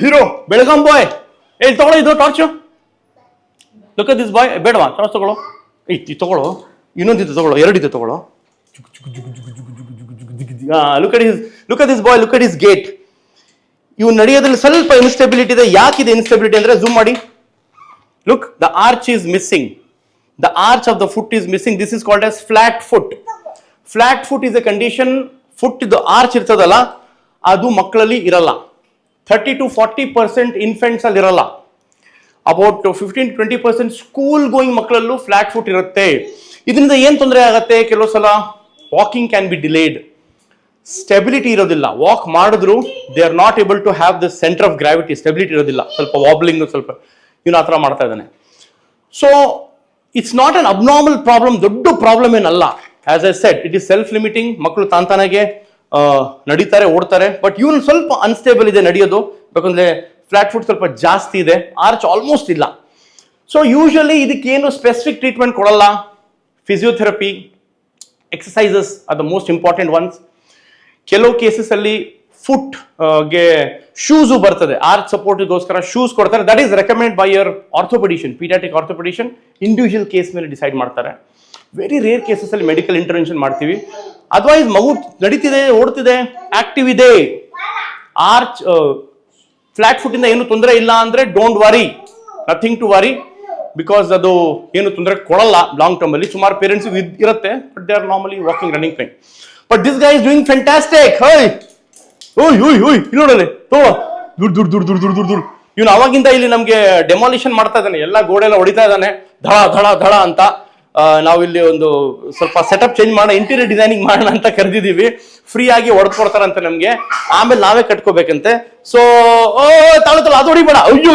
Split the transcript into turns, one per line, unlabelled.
Hero Belgaum ಬಾಯ್ ಏ ತಗೊಳ್ಳೋ ಇದು torch look at this boy ಬೇಡವಾ ಟಾರ್ಚ್ ತಗೊಳ್ಳೋ ತಗೊಳ್ಳೋ ಇನ್ನೊಂದಿತ್ತು ತಗೊಳ್ಳೋ ಎರಡಿತ್ತು ತಗೊಳ್ಳೋ look at this boy look at this gate ಇವು ನಡೆಯೋದ್ರಲ್ಲಿ ಸ್ವಲ್ಪ ಇನ್ಸ್ಟೆಬಿಲಿಟಿ ಇದೆ. ಯಾಕಿದೆ ಇನ್ಸ್ಟೆಬಿಲಿಟಿ ಅಂದ್ರೆ ಝೂಮ್ ಮಾಡಿ. Look the arch is missing. The arch of the foot is missing. This is called as flat foot. Flat foot is a condition. Foot the arch ಇರ್ತದಲ್ಲ ಅದು ಮಕ್ಕಳಲ್ಲಿ ಇರಲ್ಲ. 30 to 40% infants ಅಲ್ಲಿ ಇರಲ್ಲ. About 15 to 20% school going ಮಕ್ಕಳಲ್ಲೂ flat foot ಇರುತ್ತೆ. ಇದರಿಂದ ಏನ್ ತೊಂದರೆ ಆಗುತ್ತೆ? ಕೆಲವು ಸಲ walking can be delayed. Stability ಇರೋದಿಲ್ಲ. ವಾಕ್ ಮಾಡಿದ್ರು they are not able to have the centre of gravity. Stability ಇರೋದಿಲ್ಲ. ಸ್ವಲ್ಪ ವಾಬ್ಲಿಂಗ್ ಸ್ವಲ್ಪ ಇವನು ಆ ಥರ ಮಾಡ್ತಾ ಇದ್ದಾನೆ. So it's not an abnormal problem. ದೊಡ್ಡ ಪ್ರಾಬ್ಲಮ್ ಏನಲ್ಲ. As I said it is self limiting. ಮಕ್ಕಳು ತಾನಾಗೆ ನಡೀತಾರೆ ಓಡ್ತಾರೆ. ಬಟ್ ಇವನು ಸ್ವಲ್ಪ ಅನ್ಸ್ಟೇಬಲ್ ಇದೆ ನಡೆಯೋದು. ಯಾಕಂದ್ರೆ ಫ್ಲಾಟ್ ಫುಟ್ ಸ್ವಲ್ಪ ಜಾಸ್ತಿ ಇದೆ. ಆರ್ಚ್ ಆಲ್ಮೋಸ್ಟ್ ಇಲ್ಲ. ಸೊ ಯೂಶಲಿ ಇದಕ್ಕೇನು ಸ್ಪೆಸಿಫಿಕ್ ಟ್ರೀಟ್ಮೆಂಟ್ ಕೊಡಲ್ಲ. Physiotherapy, exercises are the most important ones. ಕೆಲವು ಕೇಸಸ್ ಅಲ್ಲಿ ಫುಟ್ ಗೆ ಶೂಸ್ ಬರ್ತದೆ. ಆರ್ಚ್ ಸಪೋರ್ಟ್ಗೋಸ್ಕರ ಶೂಸ್ ಕೊಡ್ತಾರೆ. That is recommend by your orthopaedician, paediatric orthopaedician. Individual case ಮೇಲೆ ಡಿಸೈಡ್ ಮಾಡ್ತಾರೆ. ವೆರಿ ರೇರ್ ಕೇಸಸ್ ಅಲ್ಲಿ ಮೆಡಿಕಲ್ ಇಂಟರ್ವೆನ್ಷನ್ ಮಾಡ್ತೀವಿ. ಅದರ್ವೈಸ್ ಮಗು ನಡೀತಿದೆ, ಓಡ್ತಿದೆ, ಆಕ್ಟಿವ್ ಇದೆ, ಆರ್ಚ್ ಫ್ಲಾಟ್ ಫುಟ್ ಇಂದ ಏನು ತೊಂದರೆ ಇಲ್ಲ ಅಂದ್ರೆ don't worry, nothing to worry. Because ಅದು ಏನು ತೊಂದರೆ ಕೊಡಲ್ಲ ಲಾಂಗ್ ಟರ್ಮ್ ಅಲ್ಲಿ. ಸುಮಾರು ಪೇರೆಂಟ್ಸ್ ಇರುತ್ತೆ, but they are normally walking, running fine. But this guy is doing fantastic. ಓಯ್ ಓಯ್ ಓಯ್ ನೋಡಲೆ ತೋಳ ದುಡ್ ಇವನು ಅವಾಗಿಂದ ಇಲ್ಲಿ ನಮ್ಗೆ ಡೆಮಾಲಿಷನ್ ಮಾಡ್ತಾ ಇದ್ದಾನೆ. ಎಲ್ಲ ಗೋಡೆ ಎಲ್ಲ ಹೊಡಿತಾ ಇದ್ದಾನೆ ಧಳ ಧಳ ಧಳ ಅಂತ. ನಾವಿಲ್ಲಿ ಒಂದು ಸ್ವಲ್ಪ ಸೆಟಪ್ ಚೇಂಜ್ ಮಾಡೋಣ, ಇಂಟೀರಿಯರ್ ಡಿಸೈನಿಂಗ್ ಮಾಡೋಣ ಅಂತ ಕರೆದಿದ್ದೀವಿ. ಫ್ರೀ ಆಗಿ ಹೊಡೆದ್ಕೊಡ್ತಾರಂತೆ ನಮ್ಗೆ. ಆಮೇಲೆ ನಾವೇ ಕಟ್ಕೋಬೇಕಂತೆ. ಸೊ ತಾಳು ಅದು ಹೊಡಿಬೇಡ. ಅಯ್ಯೋ